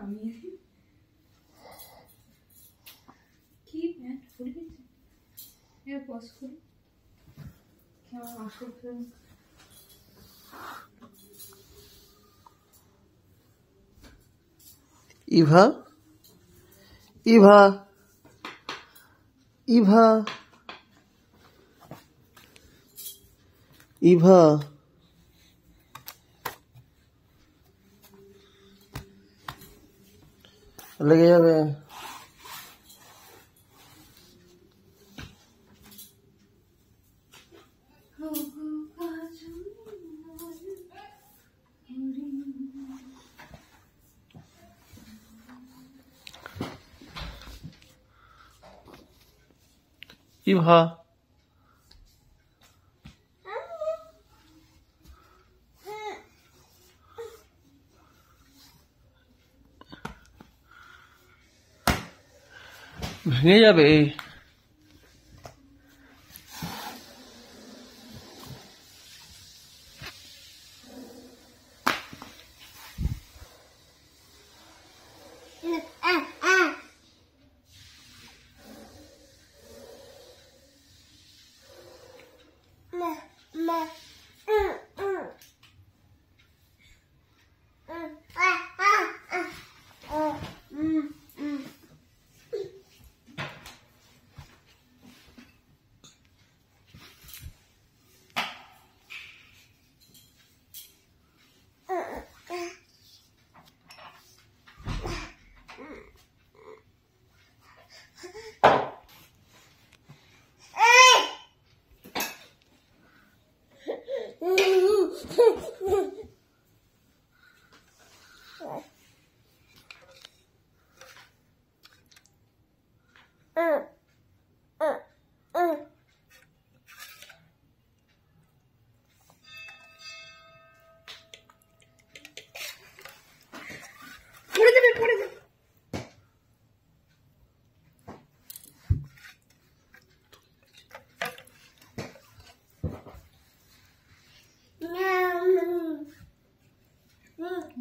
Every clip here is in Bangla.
নামিয়ে দিই। কি প্যান্ট পরে গেছে এর পজ করি কেমন আসল ফ্রেন্ড। ইভা ইভা ইভা ইভা লেগে যাবে। ইভা ভেঙে যাবে।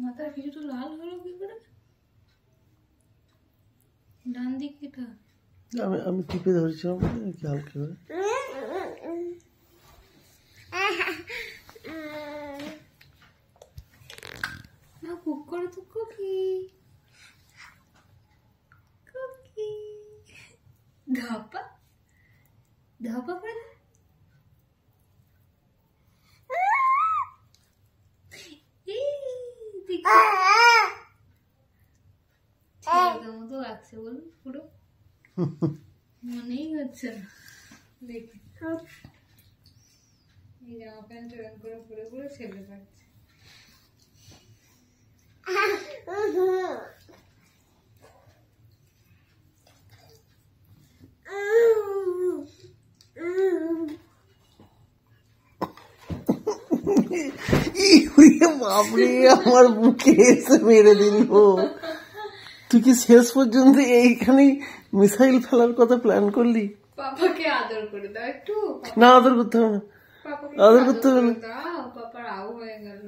মাথার কিছুটা লাল হলো কি করে? ডান দিক এটা আমি টিপে ধরেছিলাম কি হালকা করে। না কুক করে তো কুকি কুকি ধাপা ধাপা করে মতো লাগছে বলুন পুরো মনেই হচ্ছে না। দেখি এই জামা প্যান্ট রং করে পরে পরে ছেলে পাচ্ছে। বাপরে আমার বুকে এসে মেরে দিল। তুই কি শেষ পর্যন্ত এইখানে মিসাইল ফেলার কথা প্ল্যান করলি? পাপাকে আদর করে দাও একটু। না আদর করতে হবে না, আদর করতে হবে না। পাপার আউ হয়ে গেল।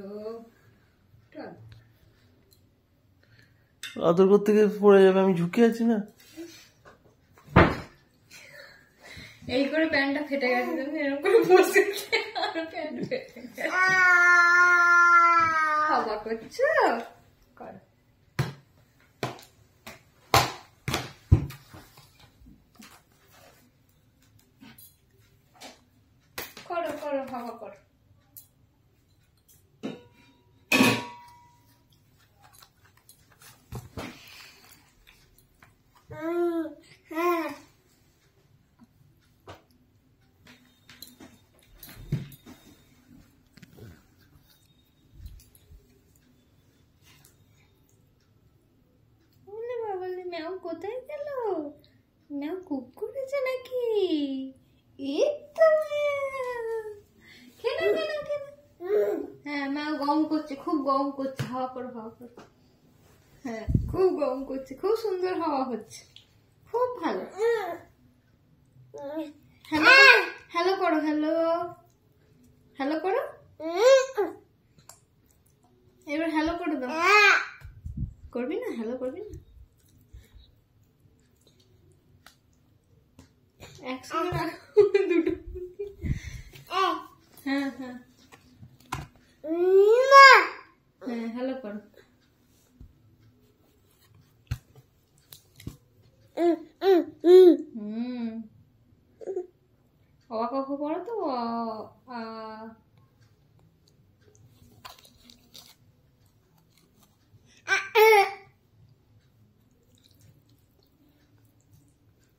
আদর করতে গিয়ে পড়ে যাবে, আমি ঝুঁকে আছি না। এই করে প্যান্টটা ফেটে গেছে, এরকম করে বসে আর প্যান্ট ফেটে গেছে। খাওয়া করছো কর। করো করো হাওয়া করো। ম্যাও কোথায় গেল? ম্যাও কুক করেছে নাকি? এই তো খেলে খেলে খেলে। হ্যাঁ ম্যাও গম করছে, খুব গম করছে। হাওয়া করো হাওয়া করো। হ্যাঁ খুব গম করছে, খুব সুন্দর হাওয়া হচ্ছে, খুব ভালো। হ্যালো হ্যালো করো, হ্যালো হ্যালো করো, এবার হ্যালো করে দাও। করবি না? হ্যালো করবি না? একসঙ্গে রাখো দুটো। হ্যাঁ হ্যাঁ হ্যাঁ, হ্যালো করো। অ ক খ পড়ো তো।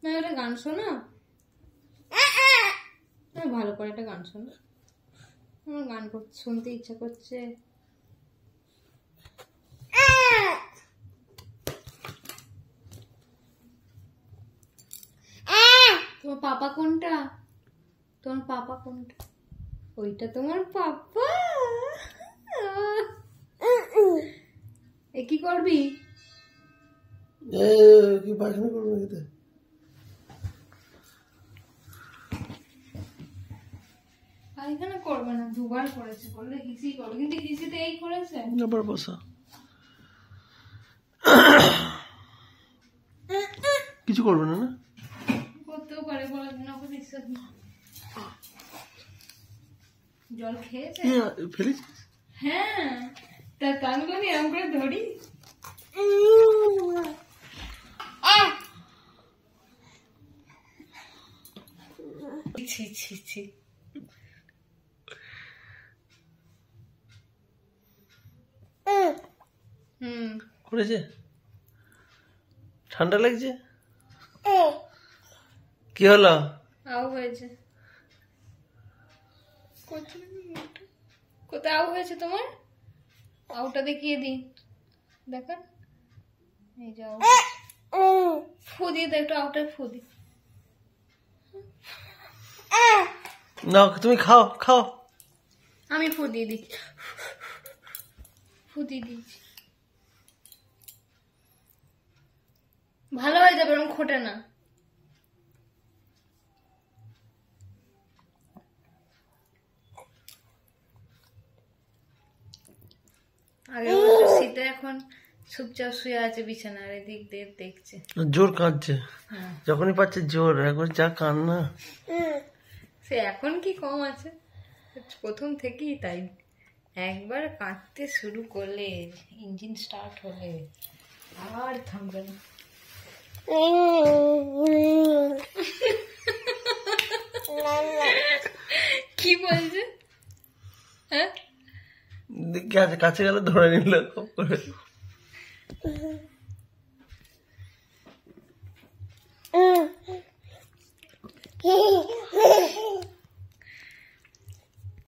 না একটা গান শোনা, ভালো করে একটা গান শোনা। আমার গান শুনতে ইচ্ছা করছে। তোমার পাপা কোনটা? তোমার পাপা কোনটা? ওইটা তোমার পাপা। এ কি করবি? কি পায়খানা করবো নাকি? পায়খানা করবে না, দুবার করেছে, বললে হিসি করবে, কিন্তু হিসিতে এই করেছে। আবার বসা, কিছু করবে না? না করতেও পারে, বলে না বিশ্বাস না। জল খেয়েছে? ফেলেছি। হ্যাঁ, তার কানগুলো এরকম করে ধরি। ছি ছি ছি। করেছে? ঠান্ডা লাগছে? কি হলো? আউ হয়েছে। কোথায় আউ হয়েছে তোমার? আউটা দেখিয়ে দিই, দেখেন। এই যাও, ফু দিয়ে দাও একটু, আউটায় ফু দি। না তুমি খাও খাও। আমি ফু দিয়ে দিচ্ছি, ফু দিয়ে দিচ্ছি। ভালো হয়ে যাবে, এরকম খোটে না। আগে শীতে, এখন চুপচাপ শুয়ে আছে বিছানার এদিক দিয়ে দেখছে। জোর কাঁদছে, যখনই পাচ্ছে জোর, একবার যা কান্না। সে এখন কি কম আছে, প্রথম থেকেই তাই। একবার কাঁদতে শুরু করলে, ইঞ্জিন স্টার্ট হলে আর থামবে না। কি বলছে? হ্যাঁ, কাছে গেলে ধরে নিল করে।